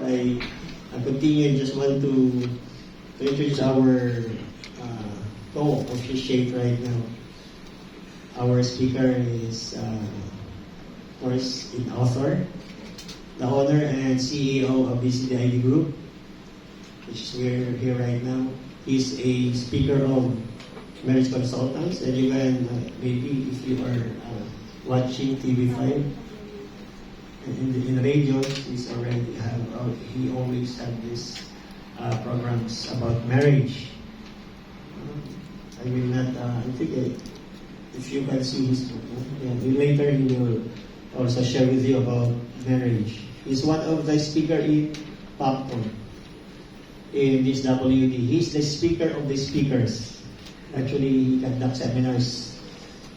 I continue and just want to introduce our co-officiate right now. Our speaker is, of course, an author, the owner and CEO of BCDID Group, which is here right now. He's a speaker of marriage consultants, and you can, maybe if you are watching TV5, in the radio, he always have these programs about marriage. I will not, I think if you can see his book, later he will also share with you about marriage. He's one of the speaker in Popcorn, in this WD. He's the speaker of the speakers. Actually, he conducts seminars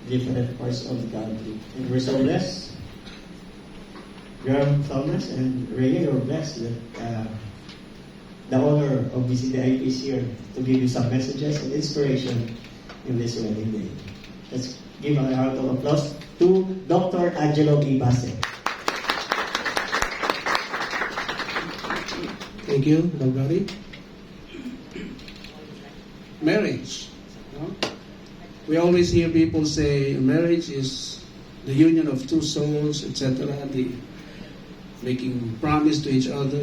in different parts of the country. And we're so blessed. Graham Thomas and Rhea, you're blessed that the owner of BCDIP is here to give you some messages and inspiration in this wedding day. Let's give a round of applause to Dr. Angelo Ibase. Thank you, Dr. Marriage. We always hear people say marriage is the union of two souls, etc. The making promise to each other.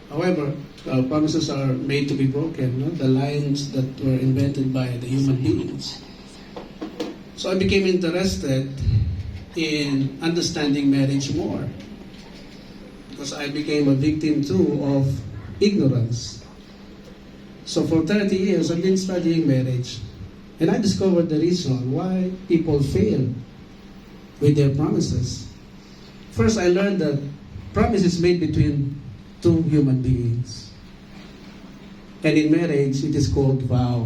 However, promises are made to be broken. No? The lines that were invented by the human beings. So I became interested in understanding marriage more, because I became a victim too of ignorance. So for 30 years, I've been studying marriage, and I discovered the reason why people fail with their promises. First, I learned that promise is made between two human beings. And in marriage, it is called vow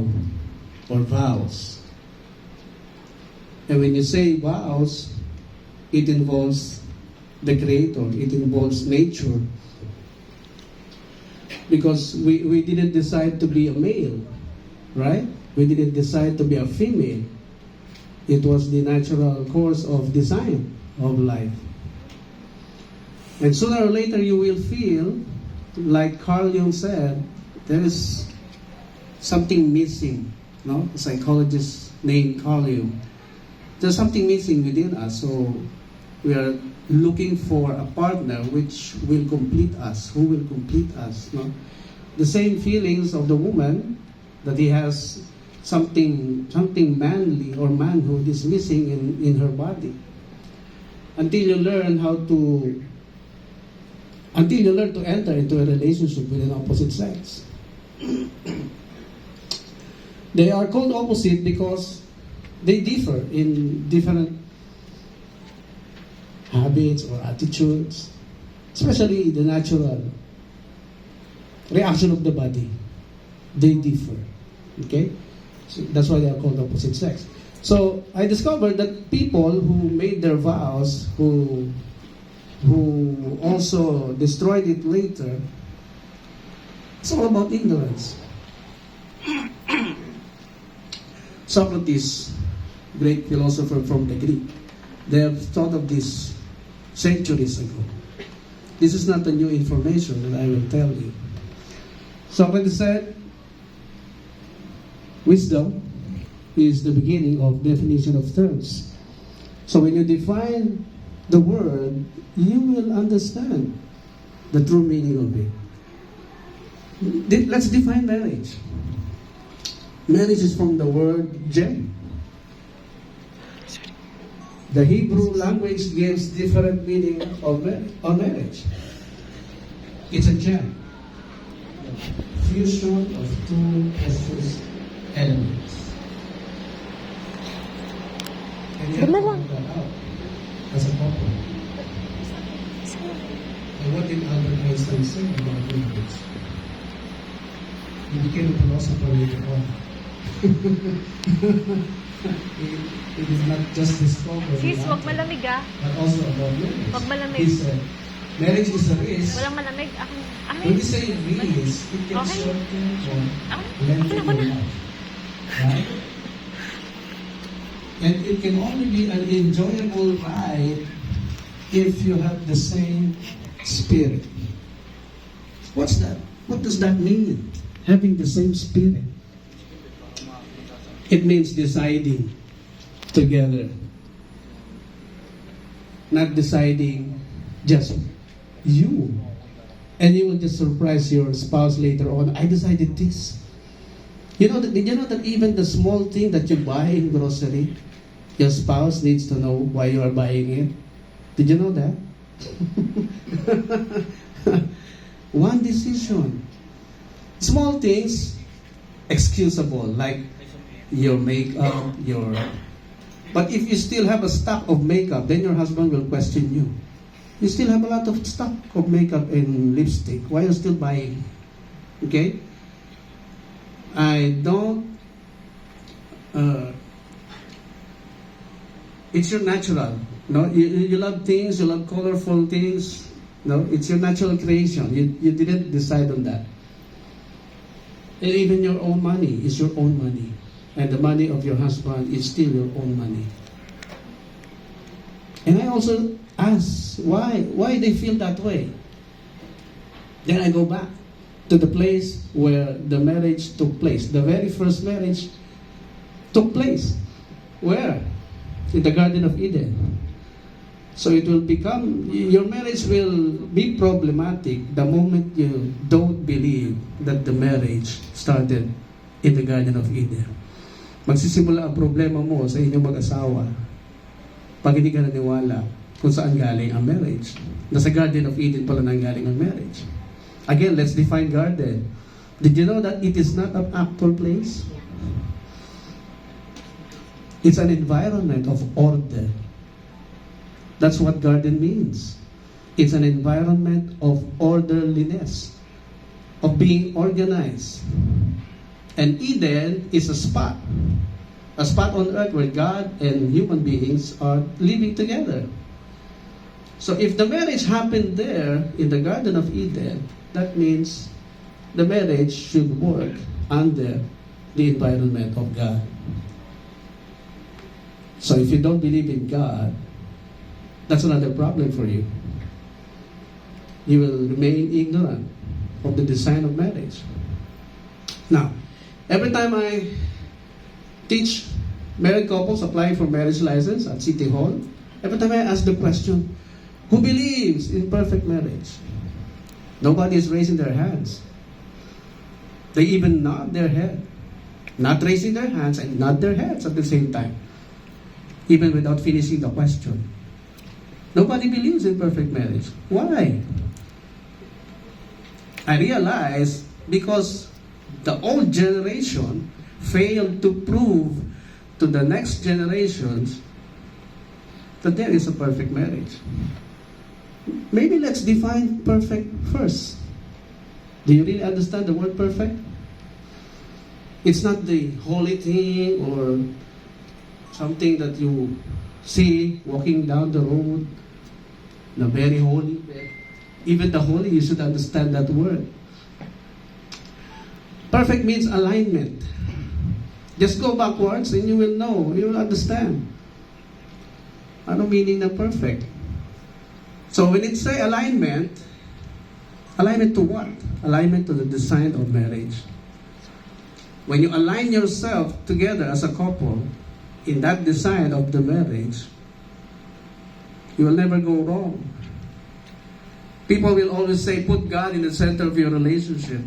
or vows. And when you say vows, it involves the Creator, it involves nature. Because we didn't decide to be a male, right? We didn't decide to be a female. It was the natural course of design of life. And sooner or later you will feel, like Carl Jung said, there is something missing. No? A psychologist named Carl Jung. There's something missing within us, so we are looking for a partner which will complete us, who will complete us. No? The same feelings of the woman, that he has something manly or manhood is missing in her body. Until you learn to enter into a relationship with an opposite sex. They are called opposite because they differ in different habits or attitudes, especially the natural reaction of the body. They differ. Okay? So that's why they are called opposite sex. So I discovered that people who made their vows, who also destroyed it later, it's all about ignorance. Socrates, great philosopher from the Greek, they have thought of this centuries ago. This is not a new information that I will tell you. Socrates said, wisdom is the beginning of definition of terms. So when you define the word, you will understand the true meaning of it. Let's define marriage. Marriage is from the word gem. The Hebrew language gives different meaning of marriage. It's a gem. Fusion of two precious elements. And you have to find that out as a couple. And what did Albert Einstein say about marriage? He became a philosopher later on. He did not just discover Sis, wag malamig ah. but also about marriage. Wag malamig. He said, marriage is a risk. Walang malamig. When you say risk, it can Okay. shorten or lengthen your life. Right? And it can only be an enjoyable ride if you have the same spirit. What's that? What does that mean? Having the same spirit. It means deciding together. Not deciding just you. And you will just surprise your spouse later on. I decided this. Did you know that even the small thing that you buy in grocery, your spouse needs to know why you are buying it? Did you know that? One decision. Small things, excusable, like your makeup, But if you still have a stock of makeup, then your husband will question you. You still have a lot of stock of makeup and lipstick. Why are you still buying? Okay? I don't... it's your natural. No, you love things, you love colorful things. No, it's your natural creation. You didn't decide on that. And even your own money is your own money. And the money of your husband is still your own money. And I also ask why they feel that way. Then I go back to the place where the marriage took place. The very first marriage took place. Where? In the Garden of Eden. So it will become, your marriage will be problematic the moment you don't believe that the marriage started in the Garden of Eden. Magsisimula ang problema mo sa inyong mag-asawa pag hindi ka naniwala kung saan galing ang marriage. Nasa Garden of Eden pala nanggaling ang marriage. Again, let's define garden. Did you know that it is not an actual place? It's an environment of order. That's what garden means. It's an environment of orderliness, of being organized. And Eden is a spot on earth where God and human beings are living together. So if the marriage happened there in the Garden of Eden, that means the marriage should work under the environment of God. So if you don't believe in God, that's another problem for you. You will remain ignorant of the design of marriage. Now, every time I teach married couples applying for marriage license at City Hall, every time I ask the question, who believes in perfect marriage? Nobody is raising their hands. They even nod their head. Not raising their hands and nod their heads at the same time. Even without finishing the question. Nobody believes in perfect marriage. Why? I realize because the old generation failed to prove to the next generations that there is a perfect marriage. Maybe let's define perfect first. Do you really understand the word perfect? It's not the holy thing or something that you see walking down the road, the very holy. Even the holy, you should understand that word. Perfect means alignment. Just go backwards and you will know, you will understand. Ano meaning na perfect? So when it say alignment to what? Alignment to the design of marriage. When you align yourself together as a couple in that design of the marriage, you will never go wrong. People will always say, put God in the center of your relationship.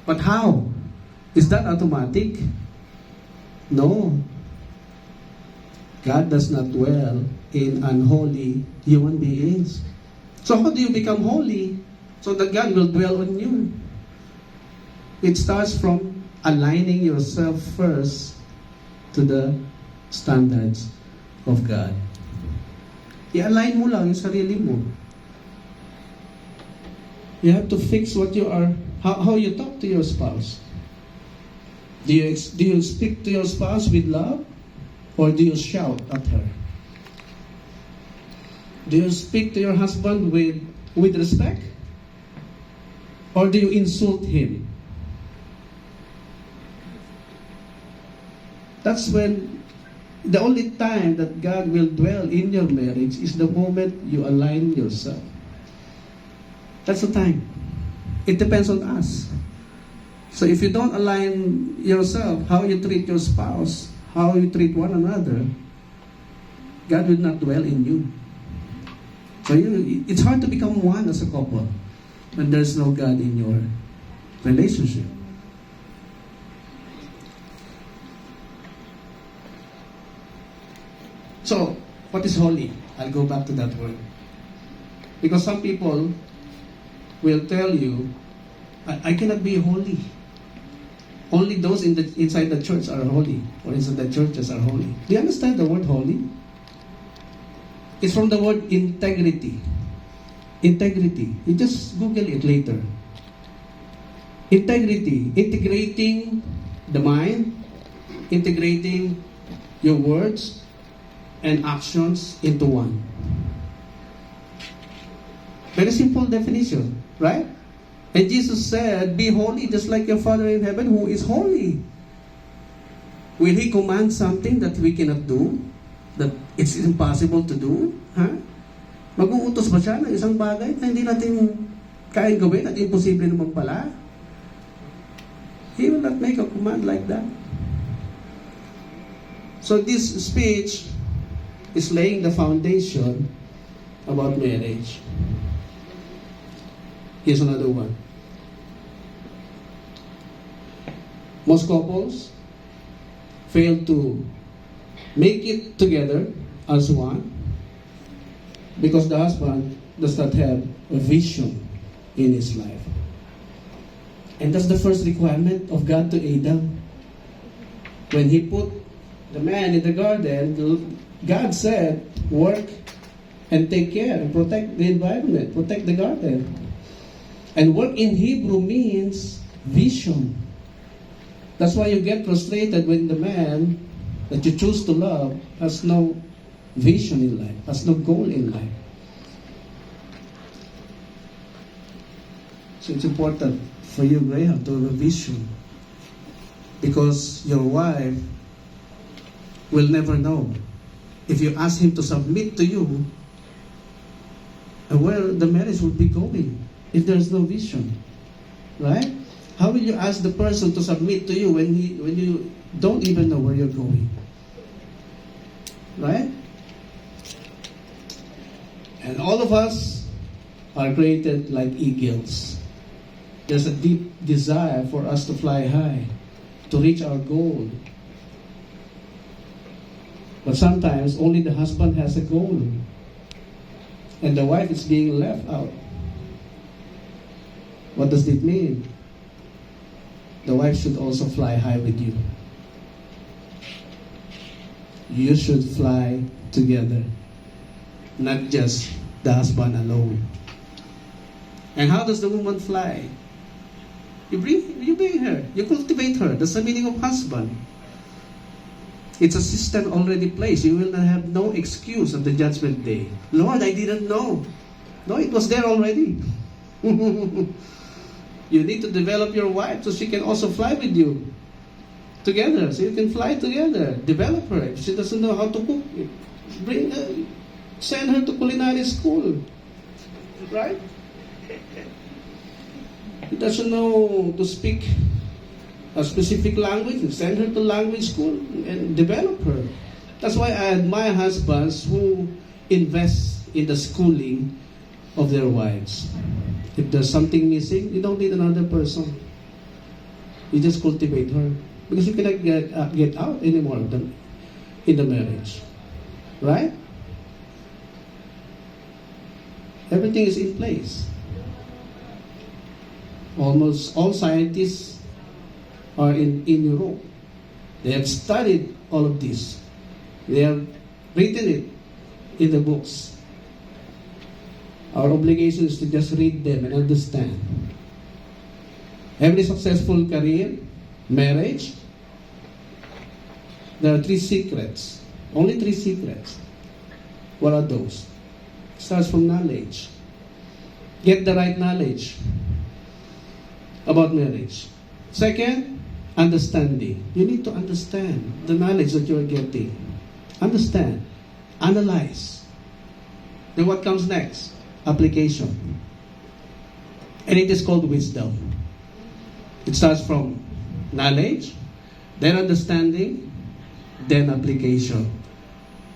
But how? Is that automatic? No. God does not dwell in unholy human beings. So how do you become holy? So that God will dwell on you. It starts from aligning yourself first to the standards of God. I-align mo lang yung sarili mo. You have to fix what you are, how you talk to your spouse. Do you speak to your spouse with love? Or do you shout at her? Do you speak to your husband with respect? Or do you insult him? That's when the only time that God will dwell in your marriage is the moment you align yourself. That's the time. It depends on us. So if you don't align yourself, how you treat your spouse, how you treat one another, God will not dwell in you. So it's hard to become one as a couple when there's no God in your relationship. So, what is holy? I'll go back to that word. Because some people will tell you, I cannot be holy. Only those inside the church are holy, or inside the churches are holy. Do you understand the word holy? It's from the word integrity. Integrity. You just Google it later. Integrity. Integrating the mind, integrating your words and actions into one. Very simple definition, right? And Jesus said, be holy just like your Father in heaven who is holy. Will He command something that we cannot do? That it's impossible to do? Huh? Mag-uutos ba siya ng isang bagay na hindi natin kayang gawin at imposible naman pala? He will not make a command like that. So this speech is laying the foundation about marriage. Here's another one. Most couples fail to make it together as one because the husband does not have a vision in his life. And that's the first requirement of God to Adam. When He put the man in the garden, God said, work and take care and protect the environment, protect the garden. And work in Hebrew means vision. That's why you get frustrated when the man that you choose to love has no vision in life, has no goal in life. So it's important for you, Graham, to have a vision. Because your wife will never know. If you ask him to submit to you, where the marriage will be going if there's no vision. Right? How will you ask the person to submit to you when you don't even know where you're going? Right? And all of us are created like eagles. There's a deep desire for us to fly high, to reach our goal. But sometimes only the husband has a goal, and the wife is being left out. What does it mean? The wife should also fly high with you. You should fly together, not just the husband alone. And how does the woman fly? You bring her, you cultivate her. That's the meaning of husband. It's a system already placed. You will not have no excuse at the judgment day. Lord, I didn't know. No, it was there already. You need to develop your wife so she can also fly with you together. So you can fly together. Develop her. If she doesn't know how to cook, bring her, send her to culinary school. Right? She doesn't know to speak a specific language, send her to language school and develop her. That's why I admire husbands who invest in the schooling of their wives. If there's something missing, you don't need another person. You just cultivate her. Because you cannot get out anymore in the marriage. Right? Everything is in place. Almost all scientists are in Europe. They have studied all of this. They have written it in the books. Our obligation is to just read them and understand. Every successful career, marriage, there are 3 secrets. Only 3 secrets. What are those? It starts from knowledge. Get the right knowledge about marriage. Second, understanding. You need to understand the knowledge that you are getting. Understand. Analyze. Then what comes next? Application. And it is called wisdom. It starts from knowledge, then understanding, then application.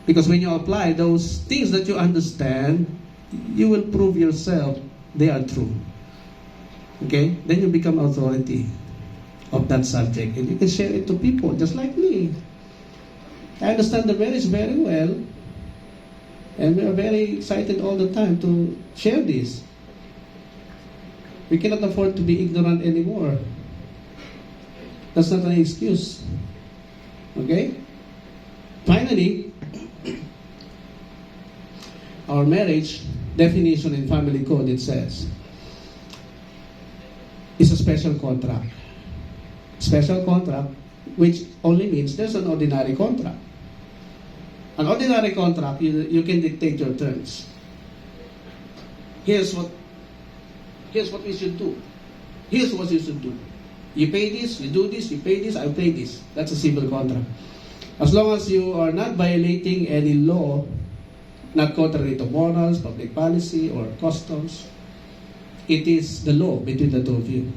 Because when you apply those things that you understand, you will prove yourself they are true. Okay? Then you become authority of that subject. And you can share it to people, just like me. I understand the marriage very well. And we are very excited all the time to share this. We cannot afford to be ignorant anymore. That's not an excuse. Okay? Finally, our marriage definition in family code, it says, is a special contract. Special contract, which only means there's an ordinary contract. An ordinary contract, you can dictate your terms. Here's what we should do. Here's what you should do. You pay this, you do this, you pay this, I pay this. That's a civil contract. As long as you are not violating any law, not contrary to morals, public policy, or customs, it is the law between the two of you.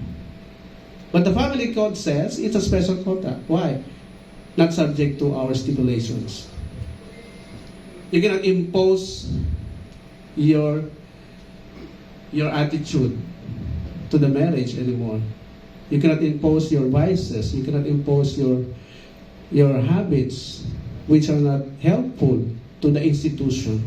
But the family code says it's a special contract. Why? Not subject to our stipulations. You cannot impose your attitude to the marriage anymore. You cannot impose your vices. You cannot impose your habits which are not helpful to the institution.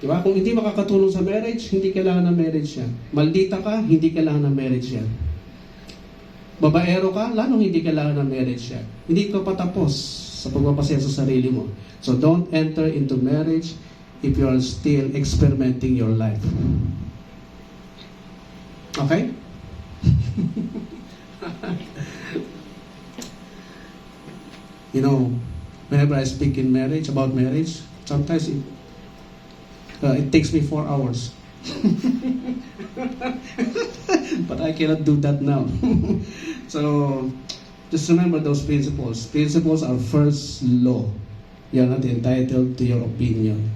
Diba? Kung hindi makakatulong sa marriage, hindi kailangan ng marriage yan. Maldita ka, hindi kailangan ng marriage yan. Babaero ka, lalong hindi kailangan ng marriage yan. Hindi ka patapos sa pagpapasaya sa sarili mo. So don't enter into marriage if you are still experimenting your life. Okay? You know, whenever I speak in marriage, about marriage, sometimes it takes me 4 hours. But I cannot do that now. So, just remember those principles. Principles are first law. You are not entitled to your opinion.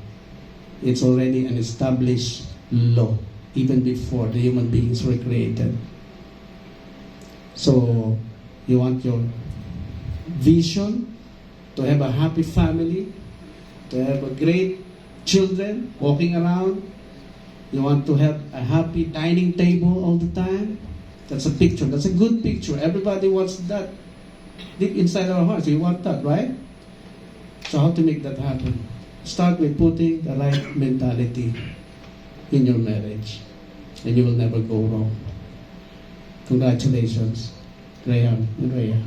It's already an established law, even before the human beings were created. So, you want your vision to have a happy family, to have a great children walking around. You want to have a happy dining table all the time. That's a picture. That's a good picture. Everybody wants that. Deep inside our hearts, we want that, right? So how to make that happen? Start with putting the right mentality in your marriage, and you will never go wrong. Congratulations, Graham and Rhea.